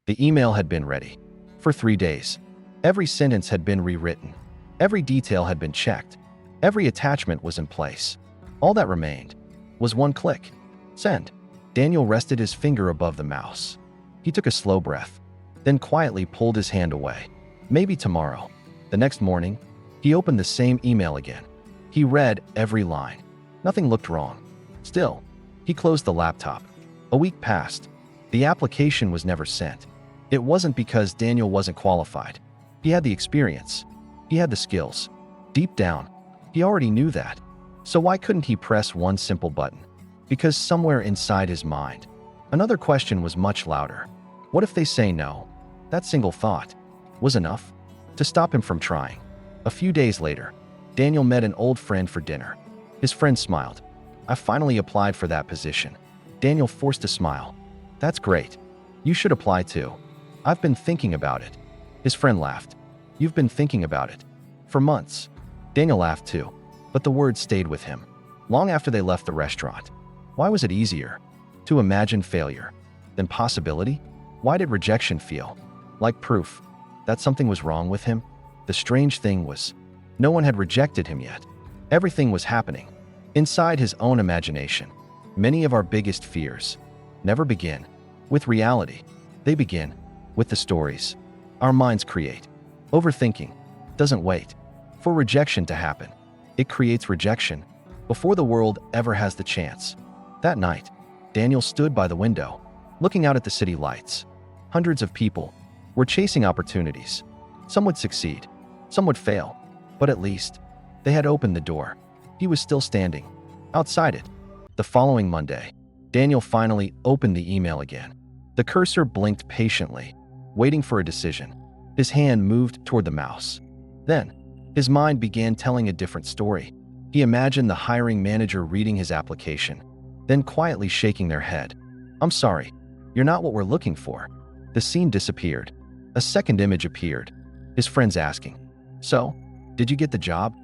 The email had been ready. For 3 days. Every sentence had been rewritten. Every detail had been checked. Every attachment was in place. All that remained was one click. Send. Daniel rested his finger above the mouse. He took a slow breath, then quietly pulled his hand away. Maybe tomorrow. The next morning, he opened the same email again. He read every line. Nothing looked wrong. Still, he closed the laptop. A week passed. The application was never sent. It wasn't because Daniel wasn't qualified. He had the experience. He had the skills. Deep down, he already knew that. So why couldn't he press one simple button? Because somewhere inside his mind, another question was much louder. What if they say no? That single thought was enough to stop him from trying. A few days later, Daniel met an old friend for dinner. His friend smiled. I finally applied for that position. Daniel forced a smile. That's great. You should apply too. I've been thinking about it. His friend laughed. You've been thinking about it for months. Daniel laughed too, but the words stayed with him. Long after they left the restaurant. Why was it easier to imagine failure than possibility? Why did rejection feel like proof that something was wrong with him? The strange thing was, no one had rejected him yet. Everything was happening inside his own imagination. Many of our biggest fears never begin with reality. They begin with the stories our minds create. Overthinking doesn't wait for rejection to happen. It creates rejection before the world ever has the chance. That night, Daniel stood by the window, looking out at the city lights. Hundreds of people were chasing opportunities. Some would succeed, some would fail, but at least they had opened the door. He was still standing outside it. The following Monday, Daniel finally opened the email again. The cursor blinked patiently, waiting for a decision. His hand moved toward the mouse. Then, his mind began telling a different story. He imagined the hiring manager reading his application, then quietly shaking their head. I'm sorry, you're not what we're looking for. The scene disappeared. A second image appeared. His friends asking, so, did you get the job?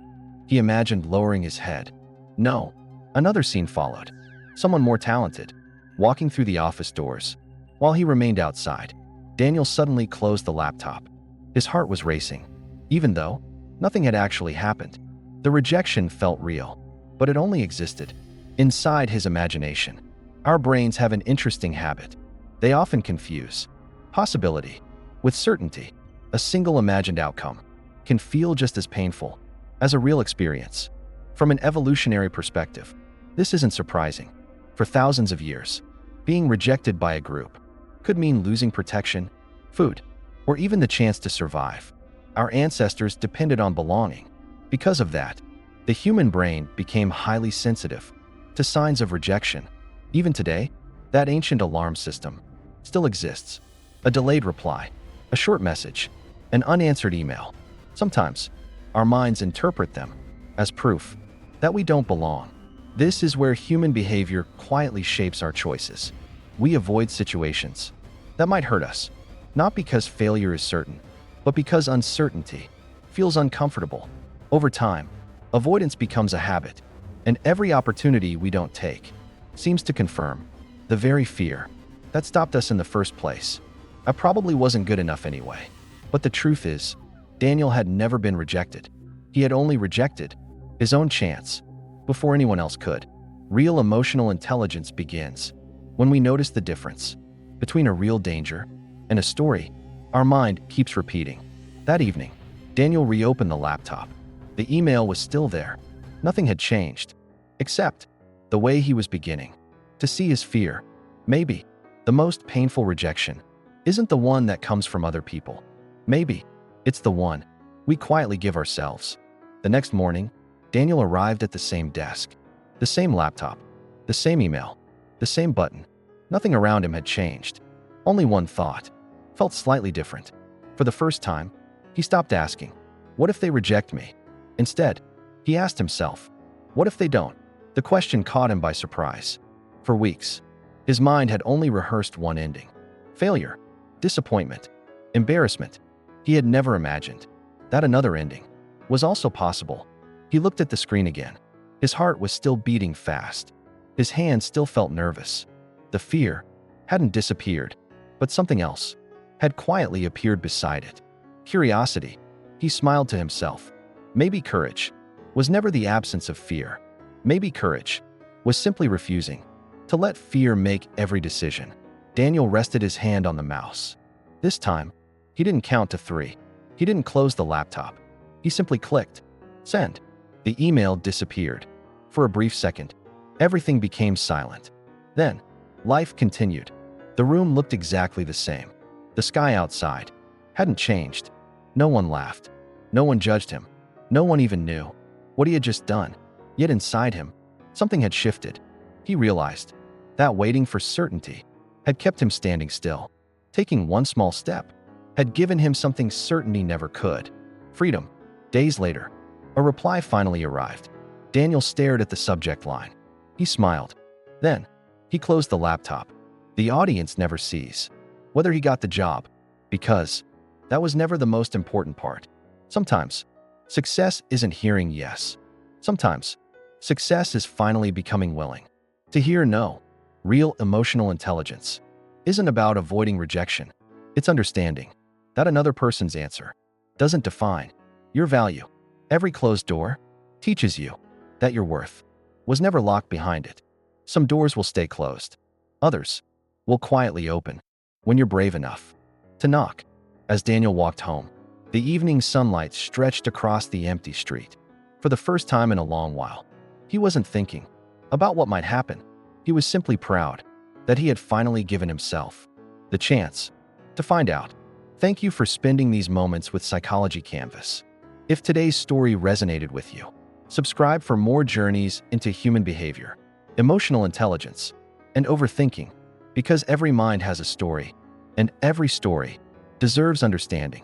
He imagined lowering his head. No. Another scene followed. Someone more talented, walking through the office doors. While he remained outside, Daniel suddenly closed the laptop. His heart was racing. Even though nothing had actually happened, the rejection felt real, but it only existed inside his imagination. Our brains have an interesting habit. They often confuse possibility with certainty. A single imagined outcome can feel just as painful as a real experience. From an evolutionary perspective, this isn't surprising. For thousands of years, being rejected by a group could mean losing protection, food, or even the chance to survive. Our ancestors depended on belonging. Because of that, the human brain became highly sensitive to signs of rejection. Even today, that ancient alarm system still exists. A delayed reply, a short message, an unanswered email. Sometimes, our minds interpret them as proof that we don't belong. This is where human behavior quietly shapes our choices. We avoid situations that might hurt us, not because failure is certain, but because uncertainty feels uncomfortable. Over time, avoidance becomes a habit, and every opportunity we don't take seems to confirm the very fear that stopped us in the first place. I probably wasn't good enough anyway. But the truth is, Daniel had never been rejected. He had only rejected his own chance before anyone else could. Real emotional intelligence begins when we notice the difference between a real danger and a story our mind keeps repeating. That evening, Daniel reopened the laptop. The email was still there. Nothing had changed, except the way he was beginning to see his fear. Maybe the most painful rejection isn't the one that comes from other people. Maybe it's the one we quietly give ourselves. The next morning, Daniel arrived at the same desk, the same laptop, the same email, the same button. Nothing around him had changed. Only one thought felt slightly different. For the first time, he stopped asking, what if they reject me? Instead, he asked himself, what if they don't? The question caught him by surprise. For weeks, his mind had only rehearsed one ending: failure, disappointment, embarrassment. He had never imagined that another ending was also possible. He looked at the screen again. His heart was still beating fast. His hands still felt nervous. The fear hadn't disappeared, but something else had quietly appeared beside it. Curiosity. He smiled to himself. Maybe courage was never the absence of fear. Maybe courage was simply refusing to let fear make every decision. Daniel rested his hand on the mouse. This time, he didn't count to 3. He didn't close the laptop. He simply clicked send. The email disappeared. For a brief second, everything became silent. Then, life continued. The room looked exactly the same. The sky outside hadn't changed. No one laughed. No one judged him. No one even knew what he had just done. Yet inside him, something had shifted. He realized that waiting for certainty had kept him standing still. Taking one small step had given him something certainty never could. Freedom. Days later, a reply finally arrived. Daniel stared at the subject line. He smiled. Then, he closed the laptop. The audience never sees whether he got the job, because that was never the most important part. Sometimes, success isn't hearing yes. Sometimes, success is finally becoming willing to hear no. Real emotional intelligence isn't about avoiding rejection. It's understanding that another person's answer doesn't define your value. Every closed door teaches you that your worth was never locked behind it. Some doors will stay closed. Others will quietly open when you're brave enough to knock. As Daniel walked home, the evening sunlight stretched across the empty street. For the first time in a long while, he wasn't thinking about what might happen. He was simply proud that he had finally given himself the chance to find out. Thank you for spending these moments with Psychology Canvas. If today's story resonated with you, subscribe for more journeys into human behavior, emotional intelligence, and overthinking, because every mind has a story, and every story deserves understanding.